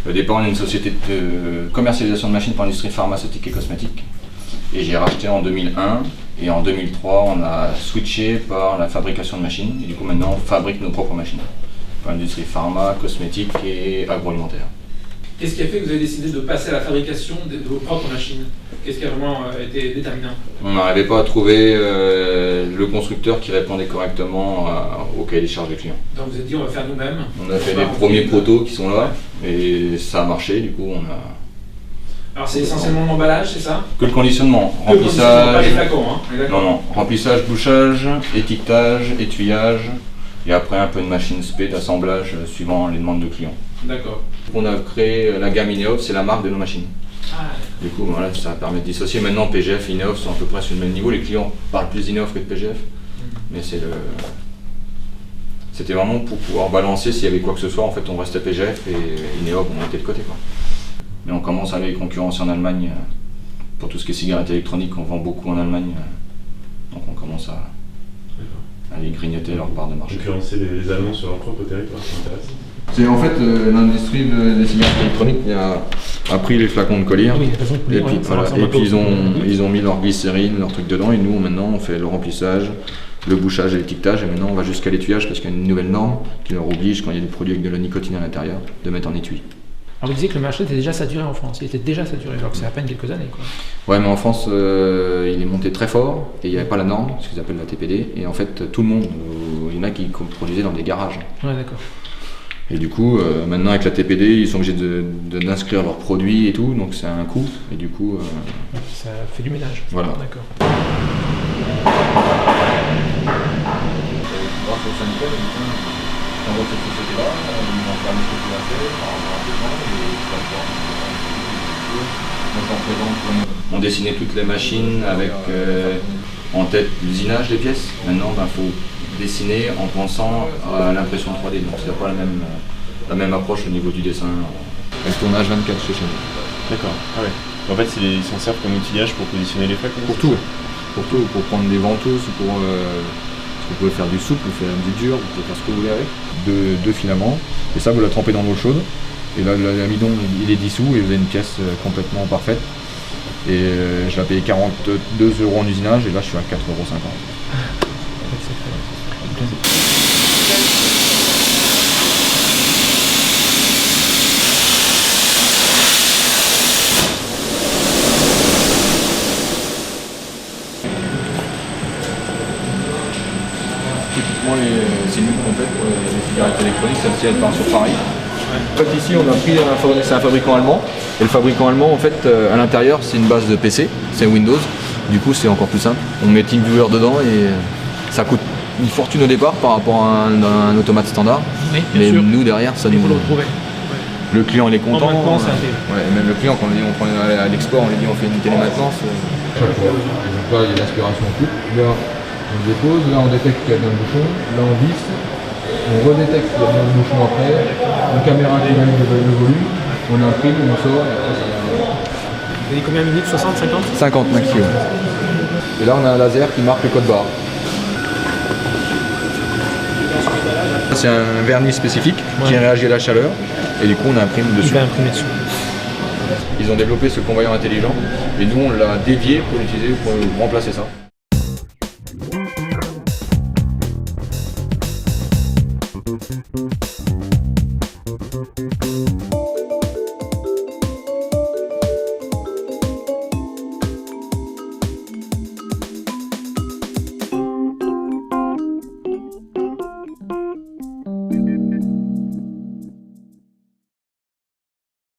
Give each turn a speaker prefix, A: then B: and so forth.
A: Au départ, on est une société de commercialisation de machines pour l'industrie pharmaceutique et cosmétique. Et j'ai racheté en 2001. Et en 2003, on a switché par la fabrication de machines. Et du coup, maintenant, on fabrique nos propres machines pour l'industrie pharma, cosmétique et agroalimentaire.
B: Qu'est-ce qui a fait que vous avez décidé de passer à la fabrication de vos propres machines? Qu'est-ce qui a vraiment été déterminant? On
A: n'arrivait pas à trouver le constructeur qui répondait correctement au cahier des charges des clients.
B: Donc vous avez dit on va faire nous-mêmes?
A: On a fait les premiers protos qui sont là, et ça a marché, du coup on a...
B: Alors c'est essentiellement l'emballage, c'est ça?
A: Que le conditionnement, remplissage...
B: Pas les flacons, hein?
A: Non, remplissage, bouchage, étiquetage, étuyage, et après un peu de machine spé d'assemblage suivant les demandes de clients.
B: D'accord.
A: On a créé la gamme Ineof, c'est la marque de nos machines.
B: Ah.
A: Du coup, voilà, ça permet de dissocier. Maintenant, PGF et Ineof sont à peu près sur le même niveau. Les clients parlent plus d'Ineof que de PGF. Mais c'était vraiment pour pouvoir balancer s'il y avait quoi que ce soit. En fait, on restait PGF et Ineof, on était de côté, quoi. Mais on commence à aller concurrencer en Allemagne pour tout ce qui est cigarettes électroniques. On vend beaucoup en Allemagne. Donc on commence à aller grignoter leur part de marché.
C: Concurrencer les Allemands sur leur propre territoire, ça m'intéresse.
A: C'est en fait l'industrie des cigarettes électroniques qui a pris les flacons de collier, et puis, ils ont mis leur glycérine, leur truc dedans, et nous maintenant on fait le remplissage, le bouchage et l'étiquetage, et maintenant on va jusqu'à l'étuyage parce qu'il y a une nouvelle norme qui leur oblige, quand il y a des produits avec de la nicotine à l'intérieur, de mettre en étui.
B: Alors vous disiez que le marché était déjà saturé en France, il était déjà saturé alors que c'est à peine quelques années, quoi.
A: Ouais, mais en France il est monté très fort et il n'y avait pas la norme, ce qu'ils appellent la TPD, et en fait tout le monde, il y en a qui produisaient dans des garages.
B: Ouais, d'accord.
A: Et du coup, maintenant avec la TPD, ils sont obligés d'inscrire leurs produits et tout, donc c'est un coût, et du coup...
B: ça fait du ménage.
A: Voilà.
B: D'accord.
A: On dessinait toutes les machines avec en tête l'usinage des pièces. Maintenant, il faut dessiner en pensant à l'impression 3D, donc c'est pas la même approche au niveau du dessin. Et le tournage 24 chez nous.
C: D'accord, ah ouais. En fait, ils s'en servent comme outillage pour positionner les flacons?
A: Pour tout, pour prendre des ventouses, vous pouvez faire du souple, vous pouvez faire du dur, vous pouvez faire ce que vous voulez avec. Deux filaments, et ça vous la trempez dans l'eau chaude, et là l'amidon il est dissous et vous avez une pièce complètement parfaite. Et je l'ai payé 42 € en usinage, et là je suis à 4,50 €. Typiquement c'est une huile complète pour les cigarettes électroniques, celle-ci elle part sur Paris. En fait ici on a pris c'est un fabricant allemand, et le fabricant allemand en fait à l'intérieur c'est une base de PC, c'est Windows, du coup c'est encore plus simple. On met TeamViewer dedans et ça coûte une fortune au départ par rapport à un automate standard,
B: oui,
A: mais
B: sûr.
A: Nous derrière ça nous...
B: le retrouver.
A: Le client il est content,
B: même
A: le client quand on prend à l'export on lui dit on fait une télémaintenance. Chaque fois, donc là il y a l'aspiration coupe, là on dépose, là on détecte qu'il y a bien le bouchon, là on visse, on redétecte qu'il y a bien le bouchon après, une caméra qui valide le volume, on imprime, on sort et après ça va.
B: Vous avez combien de minutes? 60, 50?
A: 50 maximum. Et là on a un laser qui marque le code barre. C'est un vernis spécifique qui réagit à la chaleur et du coup on imprime dessus.
B: Il va imprimer dessus.
A: Ils ont développé ce convoyant intelligent et nous on l'a dévié pour l'utiliser pour remplacer ça.